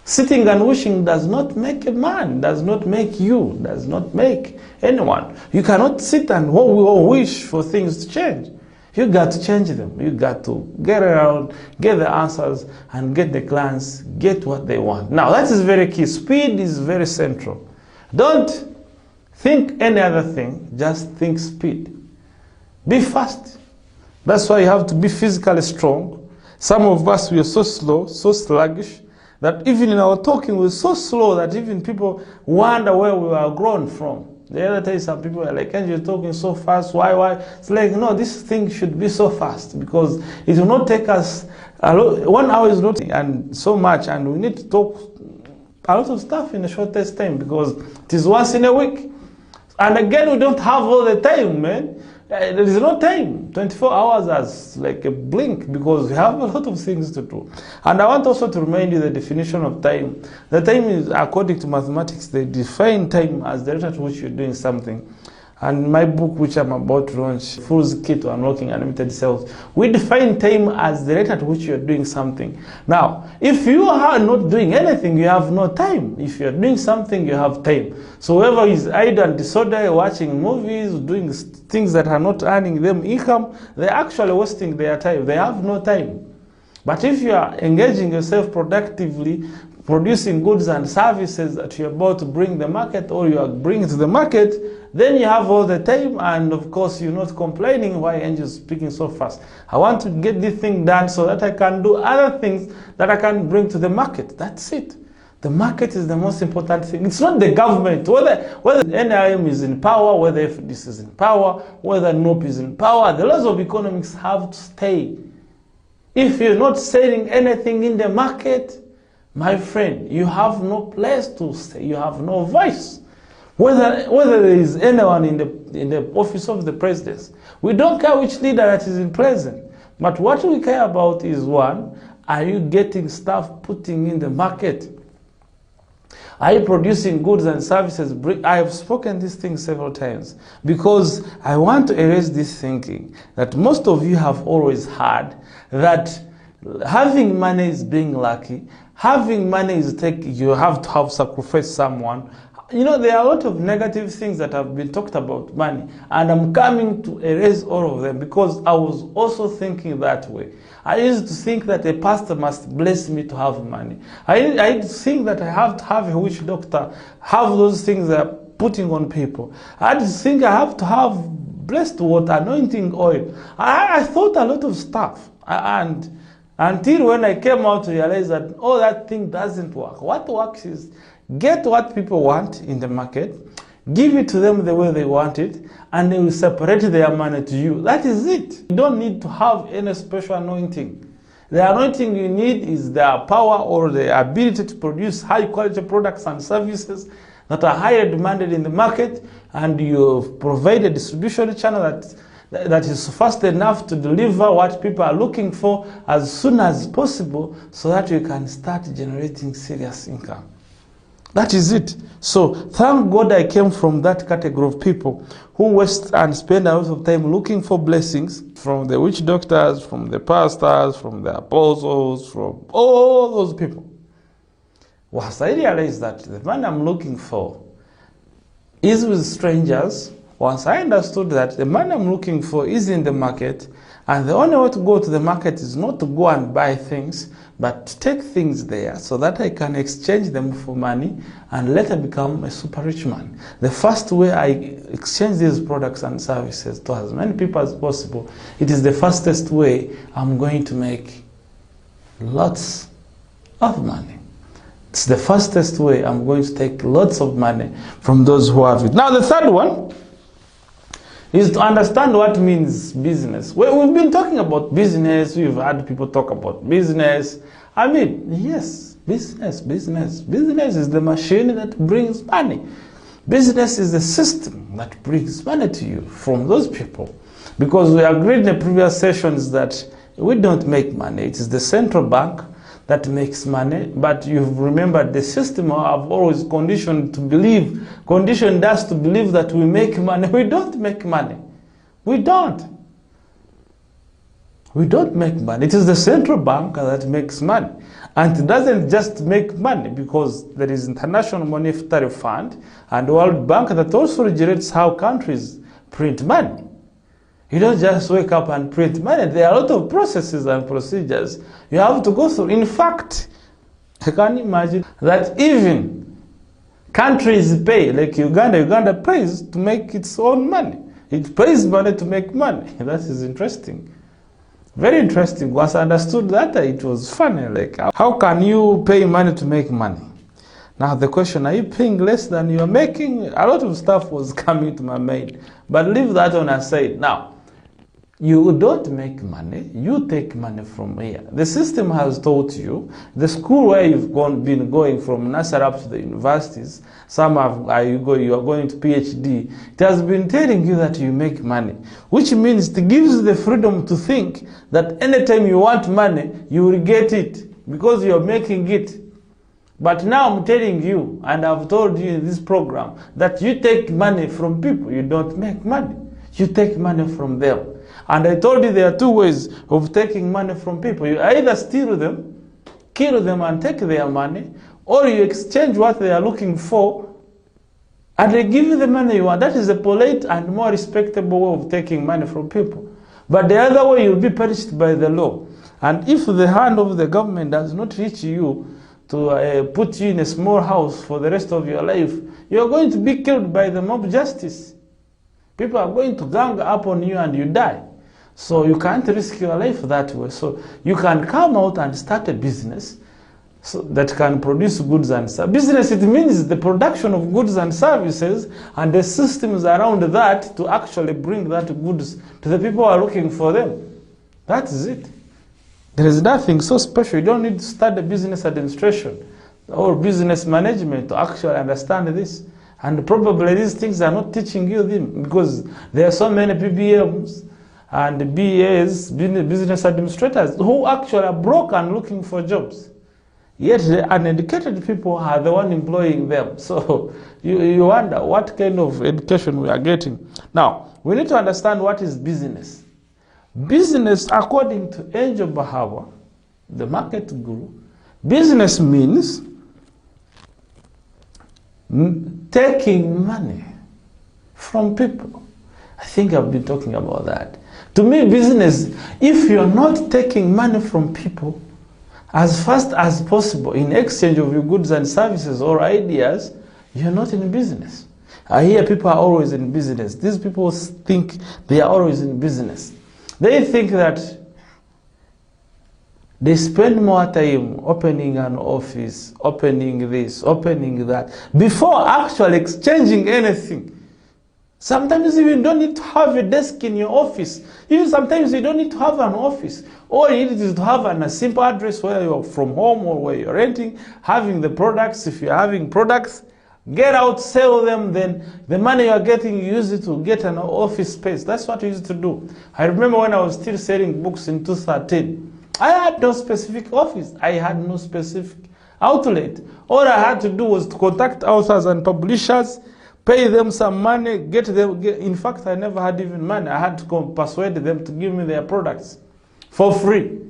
Sitting and wishing does not make a man, does not make you, does not make anyone. You cannot sit and wish for things to change. You got to change them. You got to get around, get the answers, and get the clients, get what they want. Now, that is very key. Speed is very central. Don't think any other thing, just think speed. Be fast. That's why you have to be physically strong. Some of us, we are so slow, so sluggish, that even in our talking, we're so slow that even people wonder where we were grown from. The other day, some people are like, Angel, you're talking so fast, why? It's like, no, this thing should be so fast because it will not take us, 1 hour is not and so much, and we need to talk a lot of stuff in the shortest time because it is once in a week. And again, we don't have all the time, man. There is no time. 24 hours as like a blink because we have a lot of things to do. And I want also to remind you the definition of time. The time is, according to mathematics, they define time as the rate at which you're doing something. And my book, which I'm about to launch, Fool's Key to Unlocking Unlimited Sales, we define time as the rate at which you're doing something. Now, if you are not doing anything, you have no time. If you're doing something, you have time. So whoever is idle and disorderly, watching movies, doing things that are not earning them income, they're actually wasting their time. They have no time. But if you are engaging yourself productively, producing goods and services that you're about to bring the market or you are bringing to the market, then you have all the time, and of course you're not complaining why Angel is speaking so fast. I want to get this thing done so that I can do other things that I can bring to the market. That's it. The market is the most important thing. It's not the government. Whether NIM is in power, whether FDC is in power, whether NOP is in power, the laws of economics have to stay. If you're not selling anything in the market, my friend, you have no place to stay. You have no voice. Whether there is anyone in the office of the president, we don't care which leader that is in present. But what we care about is one, are you getting stuff putting in the market? Are you producing goods and services? I have spoken this thing several times because I want to erase this thinking that most of you have always had that having money is being lucky. Having money is you have to have sacrificed someone. You know, there are a lot of negative things that have been talked about money, and I'm coming to erase all of them because I was also thinking that way. I used to think that a pastor must bless me to have money. I think that I have to have a witch doctor, have those things that are putting on people. I just think I have to have blessed water, anointing oil. I thought a lot of stuff, and until when I came out to realize that all that thing doesn't work. What works is get what people want in the market, give it to them the way they want it, and they will separate their money to you. That is it. You don't need to have any special anointing. The anointing you need is the power or the ability to produce high quality products and services that are highly demanded in the market, and you provide a distribution channel that is fast enough to deliver what people are looking for as soon as possible so that you can start generating serious income. That is it. So thank God I came from that category of people who waste and spend a lot of time looking for blessings from the witch doctors, from the pastors, from the apostles, from all those people. Once I realized that the man I'm looking for is with strangers, once I understood that the man I'm looking for is in the market, and the only way to go to the market is not to go and buy things, but to take things there so that I can exchange them for money and later become a super rich man. The first way I exchange these products and services to as many people as possible, it is the fastest way I'm going to make lots of money. It's the fastest way I'm going to take lots of money from those who have it. Now the third one is to understand what means business. We've been talking about business. We've had people talk about business. I mean, yes, business. Business is the machine that brings money. Business is the system that brings money to you from those people. Because we agreed in the previous sessions that we don't make money. It is the central bank that makes money, but you've remembered the system I've always conditioned us to believe that we make money. We don't make money. We don't. We don't make money. It is the central bank that makes money. And it doesn't just make money because there is International Monetary Fund and World Bank that also regulates how countries print money. You don't just wake up and print money. There are a lot of processes and procedures you have to go through. In fact, I can imagine that even countries pay, like Uganda pays to make its own money. It pays money to make money. That is interesting. Very interesting. Once I understood that, it was funny. Like, how can you pay money to make money? Now the question, are you paying less than you're making? A lot of stuff was coming to my mind. But leave that on aside. Now, you don't make money, you take money from here. The system has taught you, the school where you've been going from nursery up to the universities, you are going to PhD, it has been telling you that you make money, which means it gives you the freedom to think that anytime you want money, you will get it because you're making it. But now I'm telling you, and I've told you in this program, that you take money from people, you don't make money. You take money from them. And I told you there are two ways of taking money from people. You either steal them, kill them and take their money, or you exchange what they are looking for and they give you the money you want. That is a polite and more respectable way of taking money from people. But the other way, you'll be punished by the law. And if the hand of the government does not reach you to put you in a small house for the rest of your life, you're going to be killed by the mob justice. People are going to gang up on you and you die. So you can't risk your life that way. So you can come out and start a business that can produce goods and services. Business, it means the production of goods and services and the systems around that to actually bring that goods to the people who are looking for them. That is it. There is nothing so special. You don't need to study business administration or business management to actually understand this. And probably these things are not teaching you them because there are so many BBMs and BAs, business administrators, who actually are broke and looking for jobs. Yet the uneducated people are the one employing them. So you wonder what kind of education we are getting. Now, we need to understand what is business. Business, according to Angel Bahawa, the market guru, business means taking money from people. I think I've been talking about that. To me, business, if you're not taking money from people as fast as possible in exchange of your goods and services or ideas, you're not in business. I hear people are always in business. These people think they are always in business. They think that they spend more time opening an office, opening this, opening that, before actually exchanging anything. Sometimes you don't need to have a desk in your office. Even sometimes you don't need to have an office. All you need is to have a simple address where you're from home or where you're renting, having the products. If you're having products, get out, sell them, then the money you're getting, you use it to get an office space. That's what you used to do. I remember when I was still selling books in 2013, I had no specific office. I had no specific outlet. All I had to do was to contact authors and publishers, pay them some money, get them. In fact, I never had even money. I had to persuade them to give me their products for free.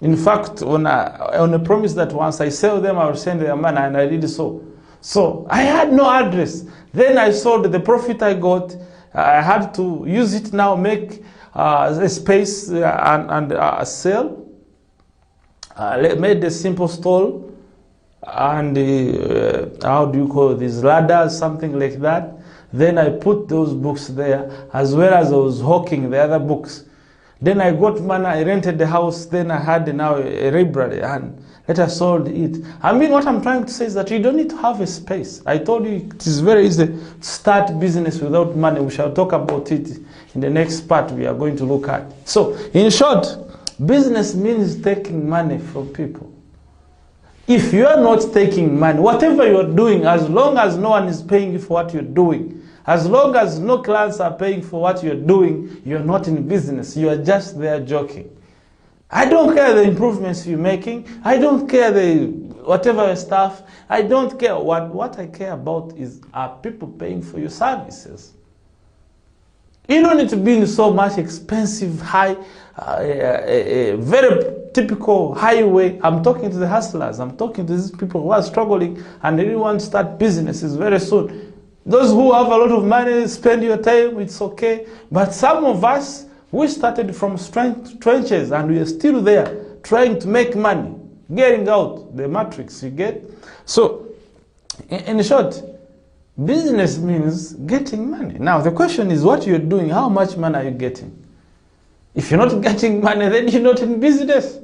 In fact, on a promise that once I sell them, I will send their money, and I did so. So I had no address. Then I sold the profit I got. I had to use it now, make a space and sell. Made a simple stall and how do you call these ladders, something like that. Then I put those books there as well as I was hawking the other books. Then I got money, I rented the house, then I had now a library and later I sold it. I mean, what I'm trying to say is that you don't need to have a space. I told you it is very easy to start business without money. We shall talk about it in the next part we are going to look at. So, in short, business means taking money from people. If you are not taking money, whatever you are doing, as long as no one is paying you for what you're doing, as long as no clients are paying for what you're doing, you're not in business. You are just there joking. I don't care the improvements you're making. I don't care the whatever stuff. I don't care. What I care about is, are people paying for your services? You don't need to be in so much expensive, high, very typical highway. I'm talking to the hustlers. I'm talking to these people who are struggling and they really want to start businesses very soon. Those who have a lot of money, spend your time, it's okay. But some of us, we started from trenches and we are still there trying to make money, getting out the matrix, you get? So, in short, business means getting money. Now, the question is what you're doing, how much money are you getting? If you're not getting money, then you're not in business.